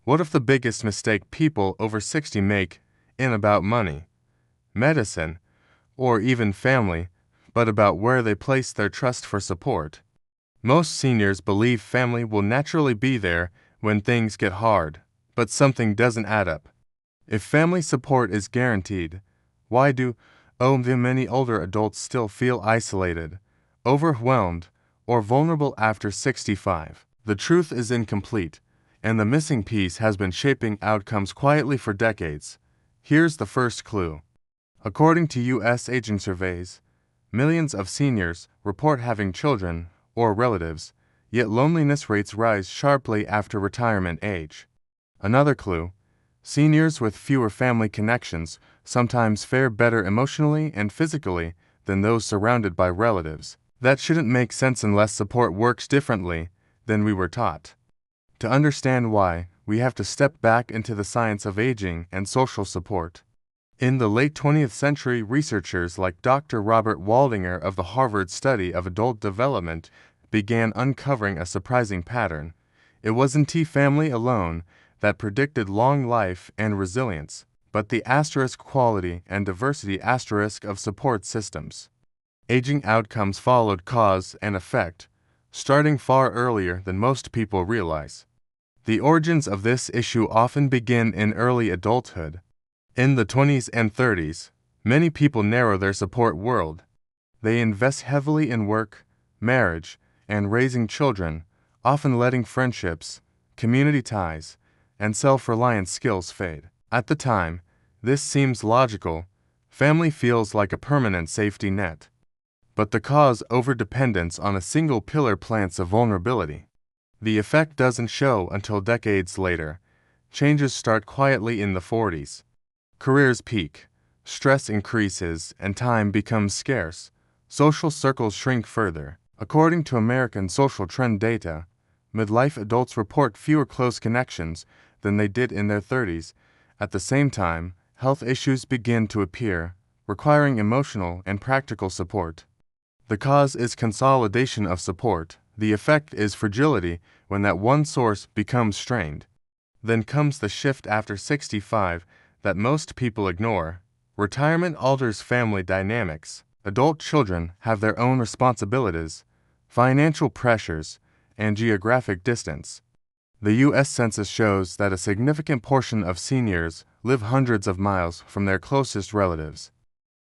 What if the biggest mistake people over 60 make isn't about money, medicine, or even family, but about where they place their trust for support? Most seniors believe family will naturally be there when things get hard, but something doesn't add up. If family support is guaranteed, why do the many older adults still feel isolated, overwhelmed, or vulnerable after 65? The truth is incomplete, and the missing piece has been shaping outcomes quietly for decades. Here's the first clue. According to U.S. aging surveys, millions of seniors report having children or relatives, yet loneliness rates rise sharply after retirement age. Another clue. Seniors with fewer family connections sometimes fare better emotionally and physically than those surrounded by relatives. That shouldn't make sense unless support works differently than we were taught. To understand why, we have to step back into the science of aging and social support. In the late 20th century, researchers like Dr. Robert Waldinger of the Harvard Study of Adult Development began uncovering a surprising pattern. It wasn't family alone that predicted long life and resilience, but the asterisk quality and diversity asterisk of support systems. Aging outcomes followed cause and effect, starting far earlier than most people realize. The origins of this issue often begin in early adulthood. In the 20s and 30s, many people narrow their support world. They invest heavily in work, marriage, and raising children, often letting friendships, community ties, and self-reliance skills fade. At the time, this seems logical. Family feels like a permanent safety net. But the cause overdependence on a single pillar plants a vulnerability. The effect doesn't show until decades later. Changes start quietly in the 40s. Careers peak, stress increases, and time becomes scarce. Social circles shrink further. According to American social trend data, midlife adults report fewer close connections than they did in their 30s. At the same time, health issues begin to appear, requiring emotional and practical support. The cause is consolidation of support. The effect is fragility when that one source becomes strained. Then comes the shift after 65 that most people ignore. Retirement alters family dynamics. Adult children have their own responsibilities, financial pressures, and geographic distance. The U.S. Census shows that a significant portion of seniors live hundreds of miles from their closest relatives.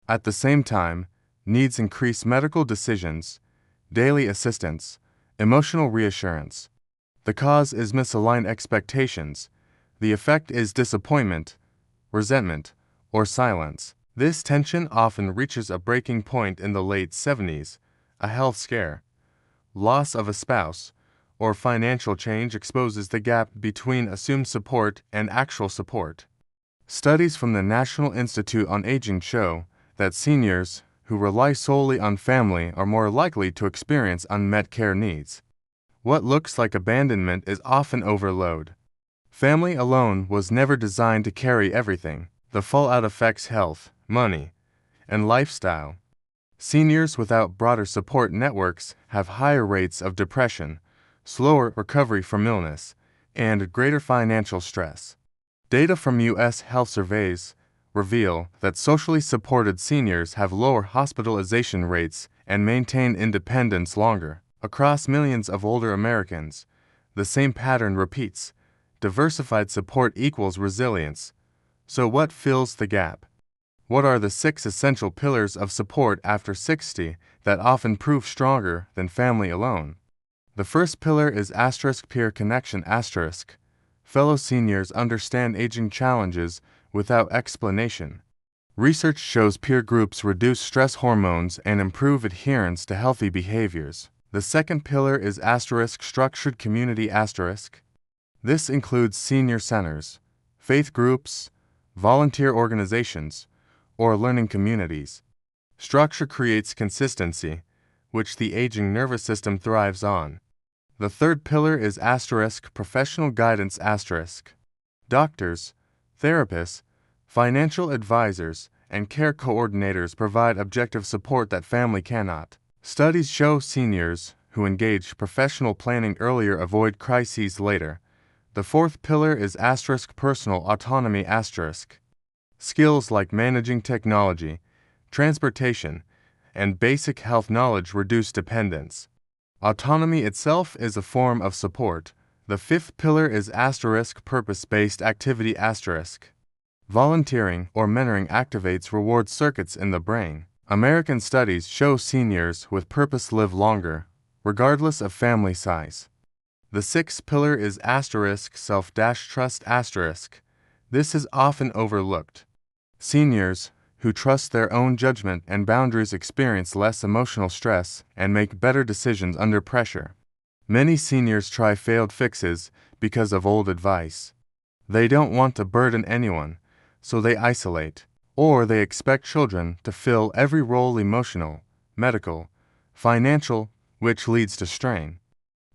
At the same time, needs increase medical decisions, daily assistance, emotional reassurance. The cause is misaligned expectations. The effect is disappointment, resentment, or silence. This tension often reaches a breaking point in the late 70s. A health scare, loss of a spouse, or financial change exposes the gap between assumed support and actual support. Studies from the National Institute on Aging show that seniors who rely solely on family are more likely to experience unmet care needs. What looks like abandonment is often overload. Family alone was never designed to carry everything. The fallout affects health, money, and lifestyle. Seniors without broader support networks have higher rates of depression, slower recovery from illness, and greater financial stress. Data from U.S. health surveys reveal that socially supported seniors have lower hospitalization rates and maintain independence longer. Across millions of older Americans, the same pattern repeats. Diversified support equals resilience. So what fills the gap? What are the 6 essential pillars of support after 60 that often prove stronger than family alone? The first pillar is peer connection. Fellow seniors understand aging challenges without explanation. Research shows peer groups reduce stress hormones and improve adherence to healthy behaviors. The second pillar is structured community. This includes senior centers, faith groups, volunteer organizations, or learning communities. Structure creates consistency, which the aging nervous system thrives on. The third pillar is professional guidance. Doctors, therapists, financial advisors, and care coordinators provide objective support that family cannot. Studies show seniors who engage professional planning earlier avoid crises later. The fourth pillar is personal autonomy. Skills like managing technology, transportation, and basic health knowledge reduce dependence. Autonomy itself is a form of support. The fifth pillar is purpose-based activity. Volunteering or mentoring activates reward circuits in the brain. American studies show seniors with purpose live longer, regardless of family size. The sixth pillar is self-trust. This is often overlooked. Seniors who trust their own judgment and boundaries experience less emotional stress and make better decisions under pressure. Many seniors try failed fixes because of old advice. They don't want to burden anyone, so they isolate, or they expect children to fill every role: emotional, medical, financial, which leads to strain.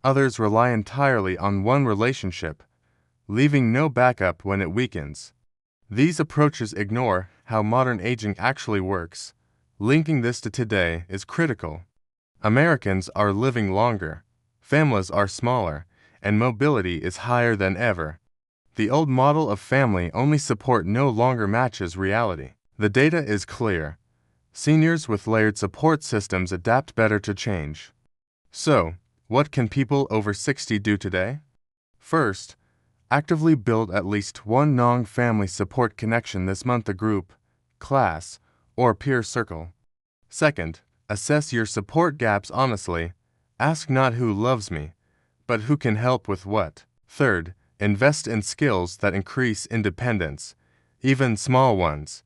Others rely entirely on one relationship, leaving no backup when it weakens. These approaches ignore how modern aging actually works. Linking this to today is critical. Americans are living longer, families are smaller, and mobility is higher than ever. The old model of family-only support no longer matches reality. The data is clear. Seniors with layered support systems adapt better to change. So, what can people over 60 do today? First, actively build at least one non-family support connection this month: a group, class, or peer circle. Second, assess your support gaps honestly. Ask not who loves me, but who can help with what. Third, invest in skills that increase independence, even small ones.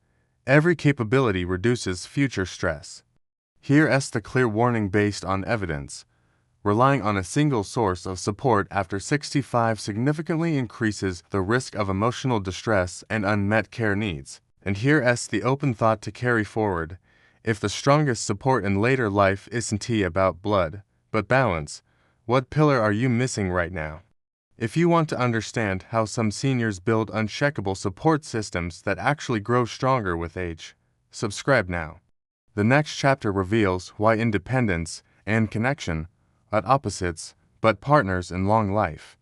Every capability reduces future stress. Here's the clear warning based on evidence. Relying on a single source of support after 65 significantly increases the risk of emotional distress and unmet care needs. And here's the open thought to carry forward. If the strongest support in later life isn't about blood, but balance, what pillar are you missing right now? If you want to understand how some seniors build unshakable support systems that actually grow stronger with age, subscribe now. The next chapter reveals why independence and connection are opposites but partners in long life.